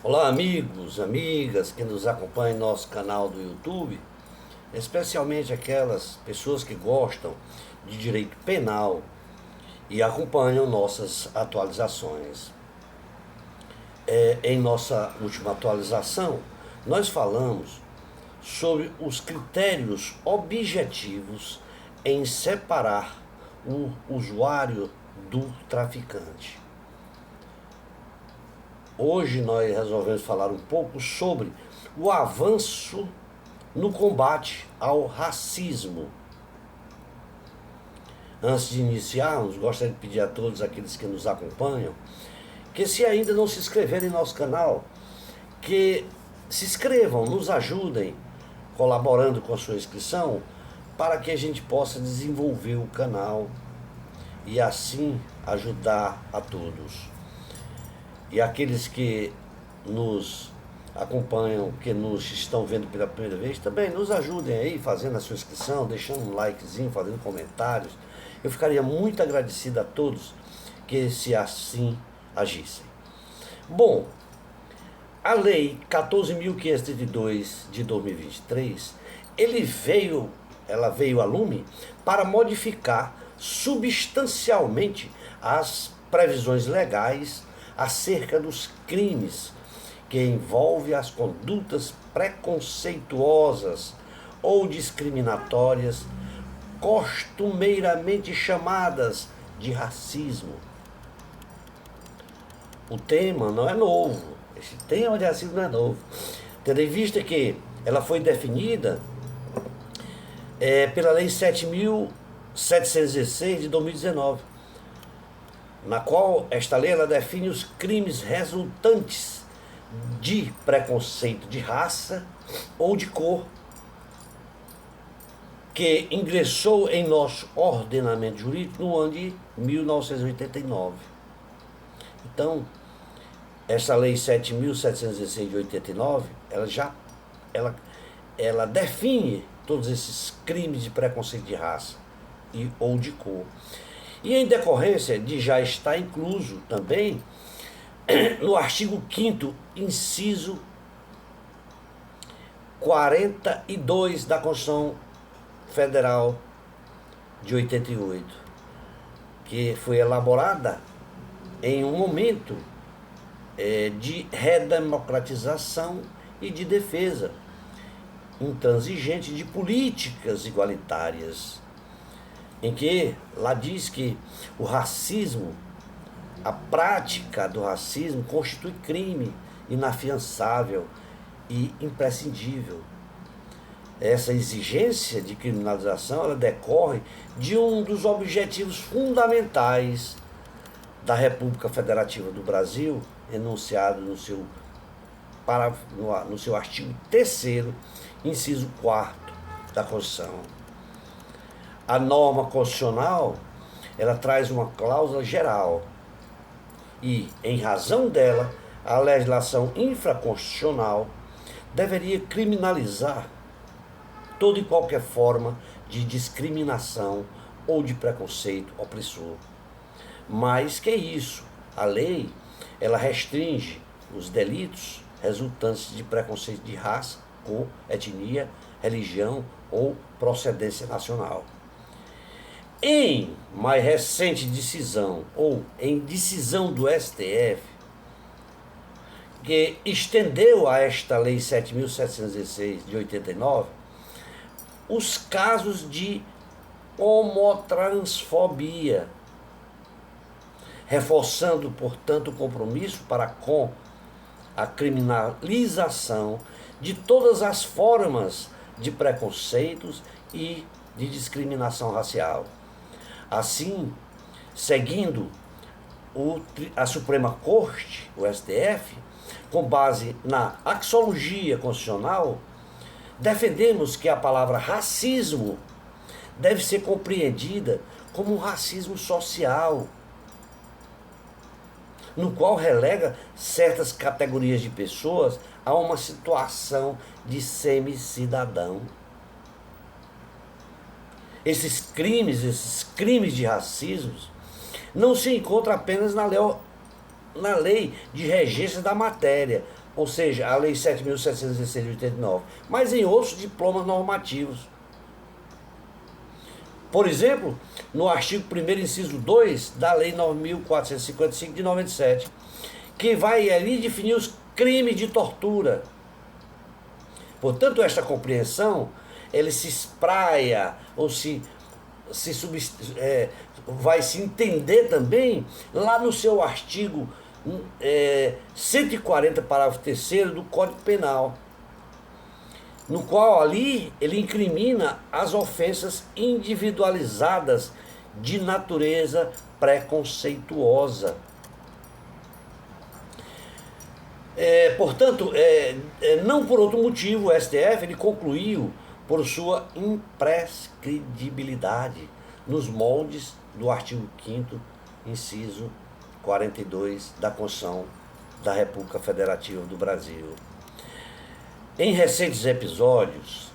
Olá, amigos, amigas que nos acompanham em nosso canal do YouTube, especialmente aquelas pessoas que gostam de direito penal e acompanham nossas atualizações. Em nossa última atualização, nós falamos sobre os critérios objetivos em separar o usuário do traficante. Hoje nós resolvemos falar um pouco sobre o avanço no combate ao racismo. Antes de iniciarmos, gostaria de pedir a todos aqueles que nos acompanham que, se ainda não se inscreverem em nosso canal, que se inscrevam, nos ajudem colaborando com a sua inscrição, para que a gente possa desenvolver o canal e assim ajudar a todos. E aqueles que nos acompanham, que nos estão vendo pela primeira vez, também nos ajudem aí fazendo a sua inscrição, deixando um likezinho, fazendo comentários. Eu ficaria muito agradecido a todos que se assim agissem. Bom, a Lei 14.532 de 2023, ela veio a lume para modificar substancialmente as previsões legais acerca dos crimes que envolvem as condutas preconceituosas ou discriminatórias, costumeiramente chamadas de racismo. O tema não é novo, esse tema de racismo não é novo, tendo em vista que ela foi definida pela Lei 7.716 de 2019, na qual esta lei ela define os crimes resultantes de preconceito de raça ou de cor, que ingressou em nosso ordenamento jurídico no ano de 1989. Então, essa lei 7.716 de 89, ela define todos esses crimes de preconceito de raça ou de cor. E em decorrência de já estar incluso também no artigo 5º, inciso 42 da Constituição Federal de 88, que foi elaborada em um momento de redemocratização e de defesa intransigente de políticas igualitárias, em que lá diz que o racismo, a prática do racismo constitui crime inafiançável e imprescindível. Essa exigência de criminalização ela decorre de um dos objetivos fundamentais da República Federativa do Brasil, enunciado no seu artigo 3º, inciso 4º da Constituição. A norma constitucional, ela traz uma cláusula geral e, em razão dela, a legislação infraconstitucional deveria criminalizar toda e qualquer forma de discriminação ou de preconceito opressor. Mais que isso, a lei, ela restringe os delitos resultantes de preconceito de raça, cor, etnia, religião ou procedência nacional. Em mais recente decisão, ou em decisão do STF, que estendeu a esta Lei 7.716 de 89, os casos de homotransfobia, reforçando, portanto, o compromisso para com a criminalização de todas as formas de preconceitos e de discriminação racial. Assim, seguindo a Suprema Corte, o STF, com base na axiologia constitucional, defendemos que a palavra racismo deve ser compreendida como um racismo social, no qual relega certas categorias de pessoas a uma situação de semi-cidadão. Esses crimes de racismo não se encontram apenas na lei de regência da matéria, ou seja, a Lei 7.716 de 89, mas em outros diplomas normativos. Por exemplo, no artigo 1º, inciso 2 da Lei 9.455 de 97, que vai ali definir os crimes de tortura. Portanto, esta compreensão, ele se espraia, ou vai se entender também lá no seu artigo 140, parágrafo 3º do Código Penal, no qual ali ele incrimina as ofensas individualizadas de natureza preconceituosa. Portanto, não por outro motivo, o STF ele concluiu por sua imprescritibilidade nos moldes do artigo 5º, inciso 42 da Constituição da República Federativa do Brasil. Em recentes episódios,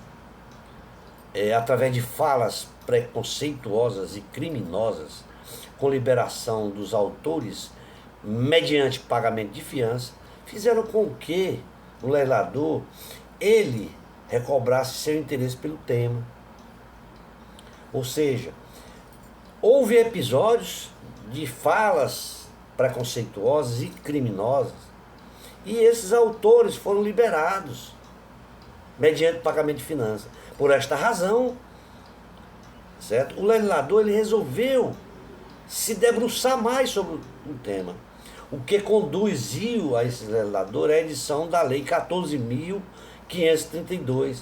através de falas preconceituosas e criminosas, com liberação dos autores mediante pagamento de fiança, fizeram com que o legislador ele recobrasse seu interesse pelo tema. Ou seja, houve episódios de falas preconceituosas e criminosas e esses autores foram liberados mediante pagamento de fiança. Por esta razão, certo? O legislador ele resolveu se debruçar mais sobre o tema. O que conduziu a esse legislador é a edição da Lei 14.532,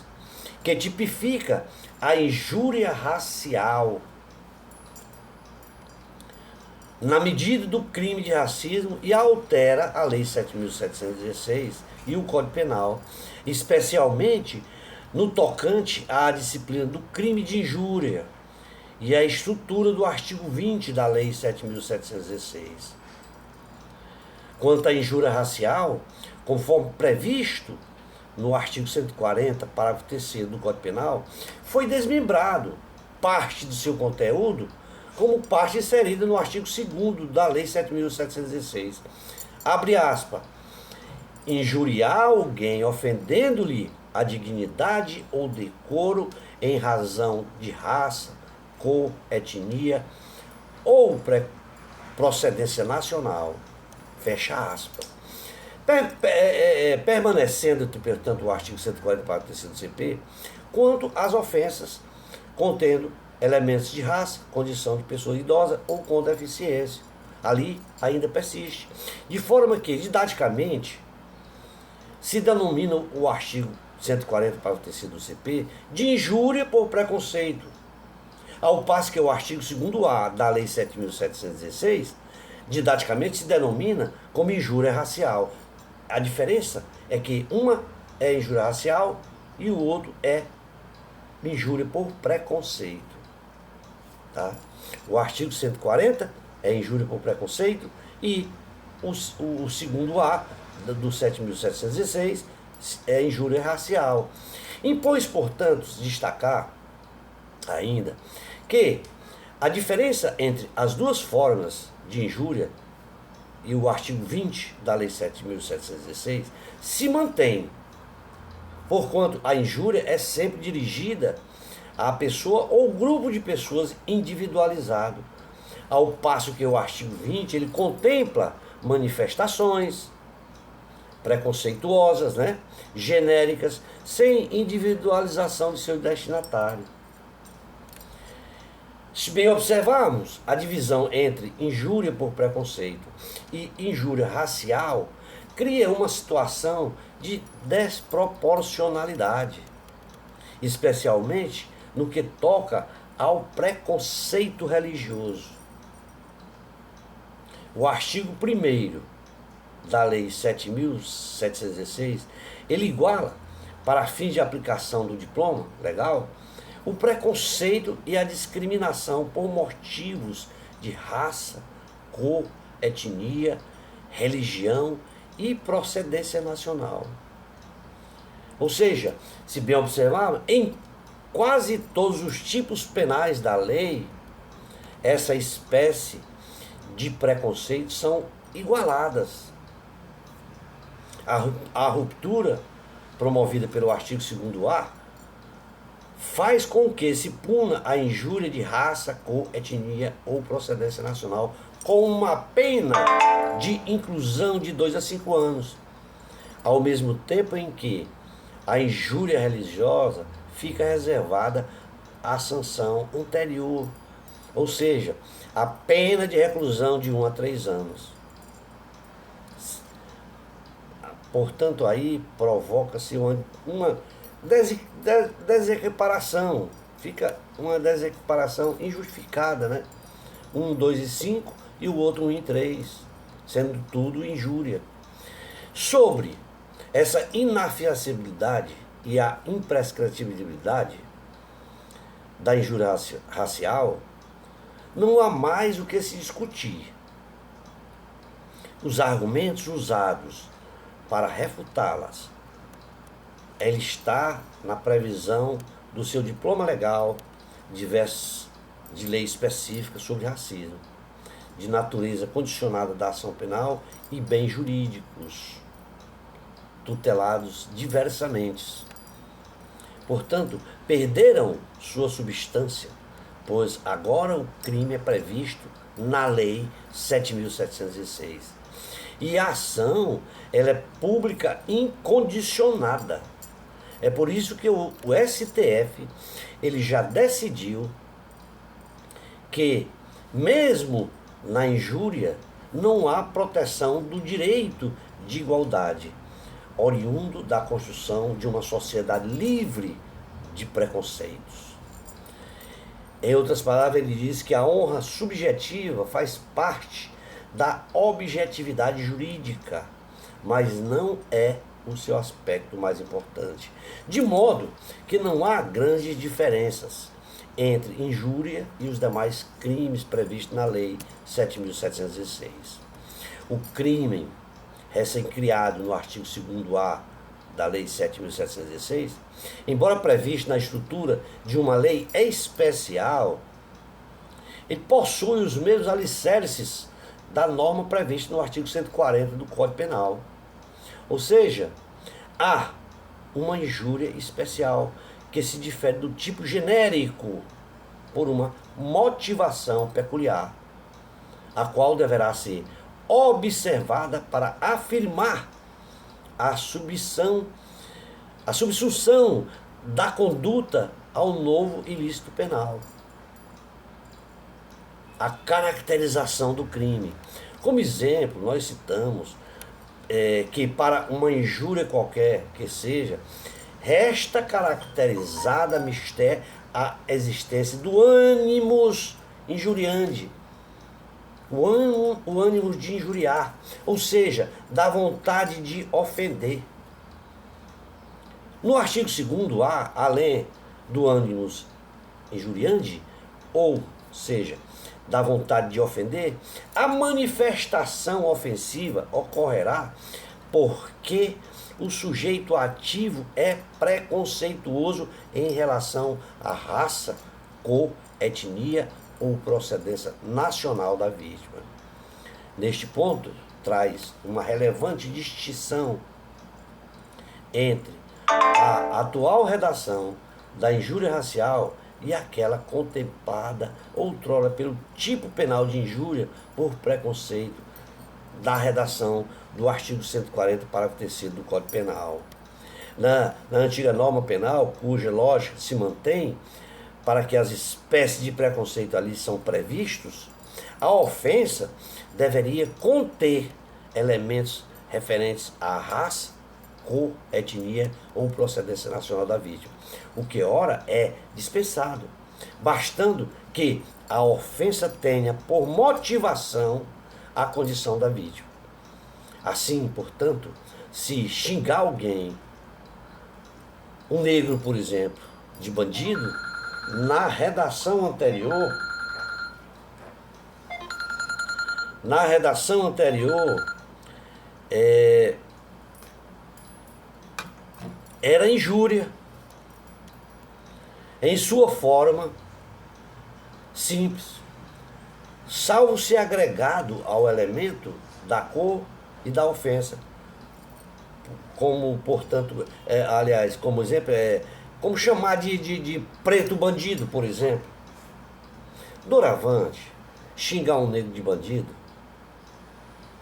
que tipifica a injúria racial na medida do crime de racismo e altera a Lei 7.716 e o Código Penal, especialmente no tocante à disciplina do crime de injúria e a estrutura do artigo 20 da Lei 7.716. Quanto à injúria racial, conforme previsto no artigo 140, parágrafo 3º do Código Penal, foi desmembrado parte do seu conteúdo como parte inserida no artigo 2º da Lei 7.716. Abre aspas. Injuriar alguém ofendendo-lhe a dignidade ou decoro em razão de raça, cor, etnia ou procedência nacional. Fecha aspas. Permanecendo, portanto, o artigo 140, parágrafo 3º do CP, quanto às ofensas contendo elementos de raça, condição de pessoa idosa ou com deficiência. Ali ainda persiste. De forma que, didaticamente, se denomina o artigo 140, parágrafo 3º do CP, de injúria por preconceito, ao passo que o artigo 2º-A da Lei 7.716, didaticamente se denomina como injúria racial. A diferença é que uma é injúria racial e o outro é injúria por preconceito. Tá? O artigo 140 é injúria por preconceito e o 2º-A do 7.716 é injúria racial. Impõe, portanto, destacar ainda que a diferença entre as duas formas de injúria e o artigo 20 da Lei 7.716 se mantém, porquanto a injúria é sempre dirigida à pessoa ou grupo de pessoas individualizado, ao passo que o artigo 20 ele contempla manifestações preconceituosas, genéricas, sem individualização de seu destinatário. Se bem observarmos, a divisão entre injúria por preconceito e injúria racial cria uma situação de desproporcionalidade, especialmente no que toca ao preconceito religioso. O artigo 1º da Lei 7.716, ele iguala, para fins de aplicação do diploma legal, o preconceito e a discriminação por motivos de raça, cor, etnia, religião e procedência nacional. Ou seja, se bem observar, em quase todos os tipos penais da lei, essa espécie de preconceito são igualadas. A ruptura, promovida pelo artigo 2º-A, faz com que se puna a injúria de raça, cor, etnia ou procedência nacional com uma pena de inclusão de 2 a 5 anos, ao mesmo tempo em que a injúria religiosa fica reservada à sanção anterior, ou seja, a pena de reclusão de 1 a 3 anos. Portanto, aí provoca-se uma desequiparação, fica uma desequiparação injustificada, né? 1, 2 e 5 e o outro 1 e 3, sendo tudo injúria. Sobre essa inafianciabilidade e a imprescritibilidade da injúria racial, não há mais o que se discutir. Os argumentos usados para refutá-las, ela está na previsão do seu diploma legal de lei específica sobre racismo, de natureza condicionada da ação penal e bens jurídicos, tutelados diversamente. Portanto, perderam sua substância, pois agora o crime é previsto na Lei 7.706. E a ação, ela é pública incondicionada. É por isso que o STF, ele já decidiu que, mesmo na injúria, não há proteção do direito de igualdade, oriundo da construção de uma sociedade livre de preconceitos. Em outras palavras, ele diz que a honra subjetiva faz parte da objetividade jurídica, mas não é o seu aspecto mais importante. De modo que não há grandes diferenças entre injúria e os demais crimes previstos na Lei 7.706. O crime recém-criado no artigo 2º-A da Lei 7.706, embora previsto na estrutura de uma lei especial, ele possui os mesmos alicerces da norma prevista no artigo 140 do Código Penal. Ou seja, há uma injúria especial que se difere do tipo genérico por uma motivação peculiar, a qual deverá ser observada para afirmar a subsunção da conduta ao novo ilícito penal. A caracterização do crime. Como exemplo, nós citamos que para uma injúria qualquer que seja, resta caracterizada mister a existência do ânimos injuriandi, o ânimo de injuriar, ou seja, da vontade de ofender. No artigo 2º-A, além do ânimos injuriandi, ou seja, da vontade de ofender, a manifestação ofensiva ocorrerá porque o sujeito ativo é preconceituoso em relação à raça, cor, etnia ou procedência nacional da vítima. Neste ponto, traz uma relevante distinção entre a atual redação da injúria racial e aquela contemplada outrora pelo tipo penal de injúria por preconceito da redação do artigo 140, parágrafo 3º do Código Penal. Na antiga norma penal, cuja lógica se mantém para que as espécies de preconceito ali são previstos, a ofensa deveria conter elementos referentes à raça, cor, etnia ou procedência nacional da vítima, o que ora é dispensado, bastando que a ofensa tenha por motivação a condição da vítima. Assim, portanto, se xingar alguém, um negro, por exemplo, de bandido, na redação anterior, era injúria, em sua forma simples, salvo se agregado ao elemento da cor e da ofensa, como, portanto, aliás, como exemplo, como chamar de preto bandido, por exemplo. Doravante, xingar um negro de bandido,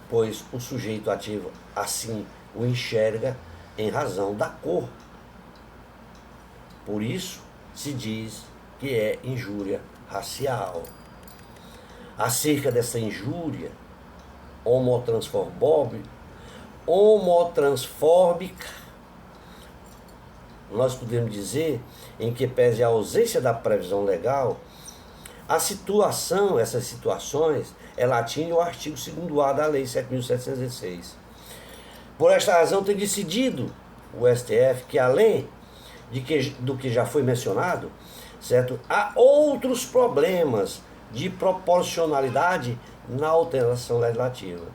pois o sujeito ativo assim o enxerga em razão da cor. Por isso se diz que é injúria racial. Acerca dessa injúria homotransfóbica, nós podemos dizer, em que pese a ausência da previsão legal, essas situações, ela atinge o artigo 2º-A da Lei 7.716. Por esta razão tem decidido o STF que, além do que já foi mencionado, certo, há outros problemas de proporcionalidade na alteração legislativa.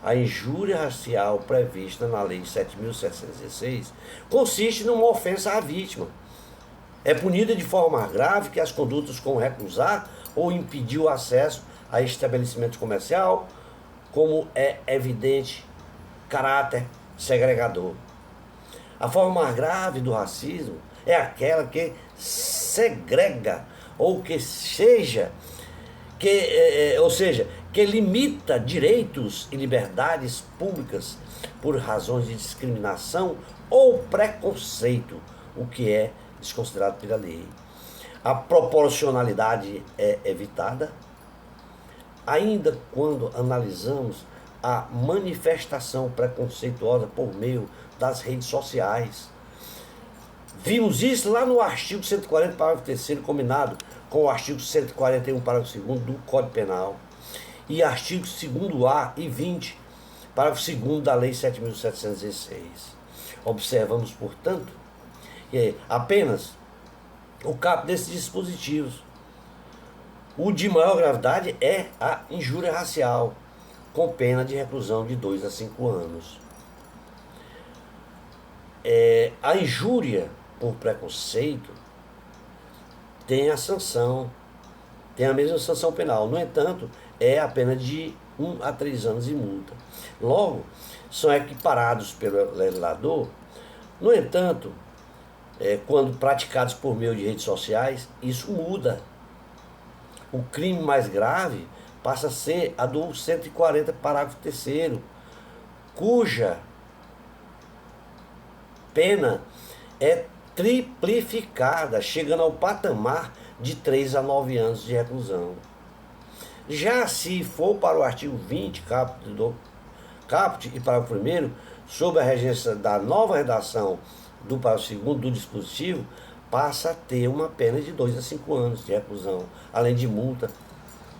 A injúria racial prevista na Lei 7.716 consiste numa ofensa à vítima. É punida de forma grave que as condutas como recusar ou impedir o acesso a estabelecimento comercial, como é evidente caráter segregador. A forma mais grave do racismo é aquela que segrega, ou seja, que limita direitos e liberdades públicas por razões de discriminação ou preconceito, o que é desconsiderado pela lei. A proporcionalidade é evitada, ainda quando analisamos a manifestação preconceituosa por meio das redes sociais. Vimos isso lá no artigo 140, parágrafo 3º, combinado com o artigo 141, parágrafo 2º do Código Penal, e artigo 2º-A e 20, parágrafo 2º da Lei 7.716. Observamos, portanto, que apenas o caput desses dispositivos. O de maior gravidade é a injúria racial, com pena de reclusão de 2 a 5 anos. A injúria por preconceito tem a mesma sanção penal. No entanto, é a pena de 1 a 3 anos de multa. Logo, são equiparados pelo legislador. No entanto, quando praticados por meio de redes sociais, isso muda. O crime mais grave passa a ser a do 140, parágrafo 3º, cuja pena é triplificada, chegando ao patamar de 3 a 9 anos de reclusão. Já se for para o artigo 20, caput e parágrafo 1º, sob a regência da nova redação do parágrafo 2º do dispositivo, passa a ter uma pena de 2 a 5 anos de reclusão, além de multa,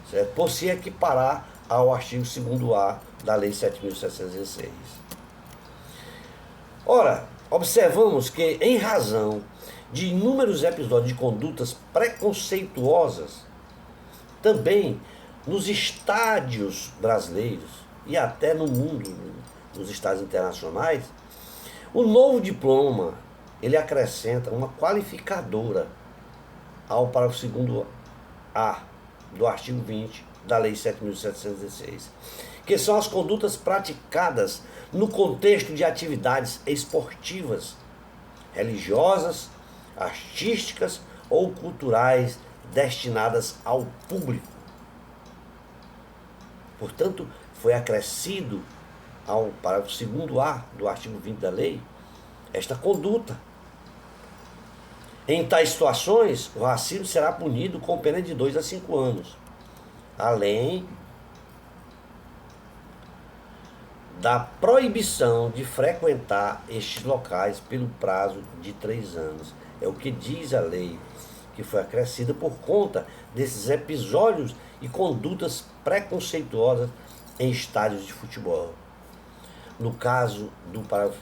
certo? Por se equiparar ao artigo 2º-A da Lei 7.716. Ora, observamos que, em razão de inúmeros episódios de condutas preconceituosas, também nos estádios brasileiros e até no mundo, nos estádios internacionais, o novo diploma, ele acrescenta uma qualificadora ao parágrafo 2º-A do artigo 20 da Lei 7.716, que são as condutas praticadas no contexto de atividades esportivas, religiosas, artísticas ou culturais destinadas ao público. Portanto, foi acrescido ao parágrafo 2º-A do artigo 20 da lei esta conduta. Em tais situações, o racismo será punido com pena de 2 a 5 anos, além da proibição de frequentar estes locais pelo prazo de 3 anos. É o que diz a lei, que foi acrescida por conta desses episódios e condutas preconceituosas em estádios de futebol. No caso do parágrafo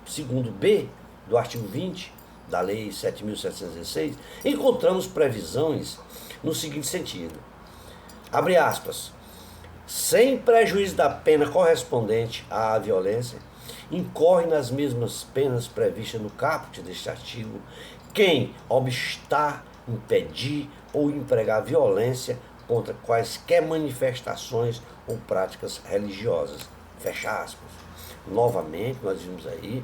2º-B do artigo 20 da Lei 7.716, encontramos previsões no seguinte sentido. Abre aspas. Sem prejuízo da pena correspondente à violência, incorre nas mesmas penas previstas no caput deste artigo quem obstar, impedir ou empregar violência contra quaisquer manifestações ou práticas religiosas. Fecha aspas. novamente, nós vimos aí,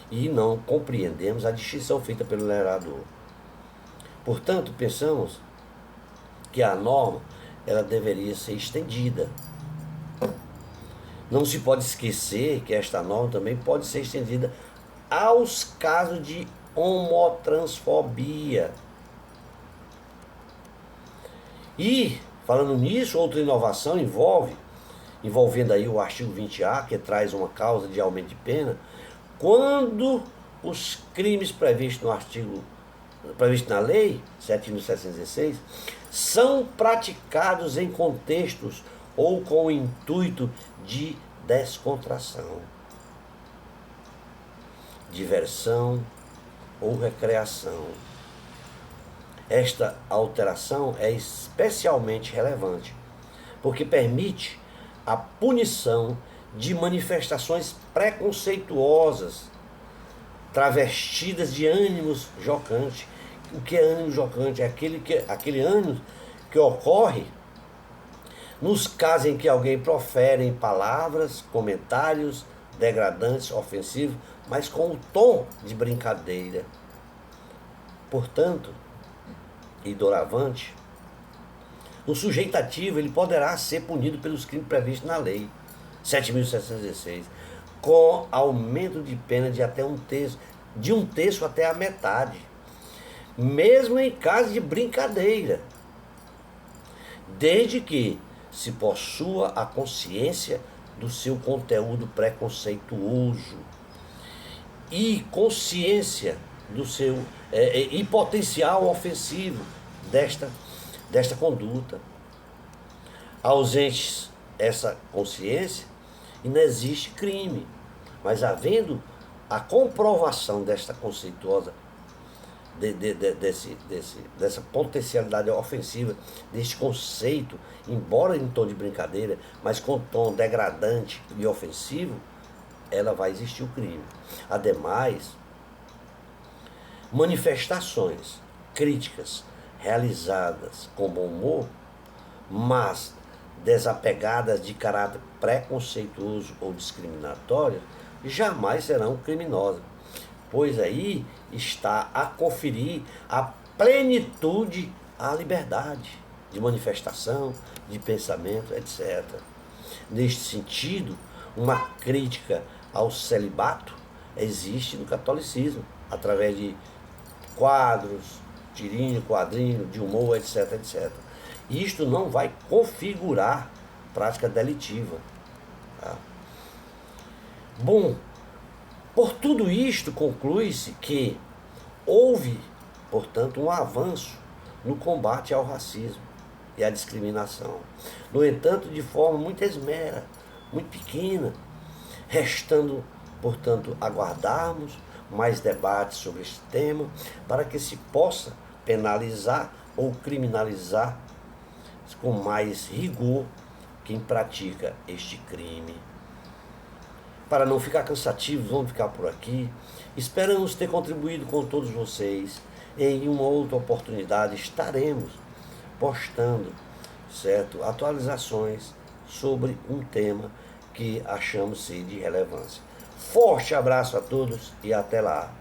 e não compreendemos a distinção feita pelo legislador. Portanto, pensamos que a norma ela deveria ser estendida. Não se pode esquecer que esta norma também pode ser estendida aos casos de homotransfobia. E, falando nisso, outra inovação envolvendo aí o artigo 20A, que traz uma causa de aumento de pena, quando os crimes previstos na lei 7.716 são praticados em contextos ou com o intuito de descontração, diversão ou recreação. Esta alteração é especialmente relevante, porque permite a punição de manifestações preconceituosas, travestidas de ânimos jocantes. O que é ânimo jocante? É aquele ânimo que ocorre nos casos em que alguém profere palavras, comentários degradantes, ofensivos, mas com o tom de brincadeira. Portanto, e doravante, o sujeito ativo ele poderá ser punido pelos crimes previstos na lei 7.716, com aumento de pena de até de um terço até a metade, mesmo em caso de brincadeira, desde que se possua a consciência do seu conteúdo preconceituoso e consciência do seu e potencial ofensivo desta conduta. Ausente essa consciência, e não existe crime, mas havendo a comprovação desta conceituosa dessa potencialidade ofensiva, deste conceito, embora em tom de brincadeira, mas com tom degradante e ofensivo, ela vai existir o crime. Ademais, manifestações críticas realizadas com bom humor, mas desapegadas de caráter preconceituoso ou discriminatório, jamais serão criminosas, pois aí está a conferir a plenitude à liberdade de manifestação, de pensamento, etc. Neste sentido, uma crítica ao celibato existe no catolicismo, através de quadros, tirinho, quadrinho, de humor, etc, etc. Isto não vai configurar prática delitiva. Tá? Bom, por tudo isto conclui-se que houve, portanto, um avanço no combate ao racismo e à discriminação. No entanto, de forma muito esmera, muito pequena, restando, portanto, aguardarmos mais debates sobre este tema para que se possa penalizar ou criminalizar com mais rigor quem pratica este crime. Para não ficar cansativo, vamos ficar por aqui. Esperamos ter contribuído com todos vocês. Em uma outra oportunidade estaremos postando, certo, atualizações sobre um tema que achamos ser de relevância. Forte abraço a todos e até lá.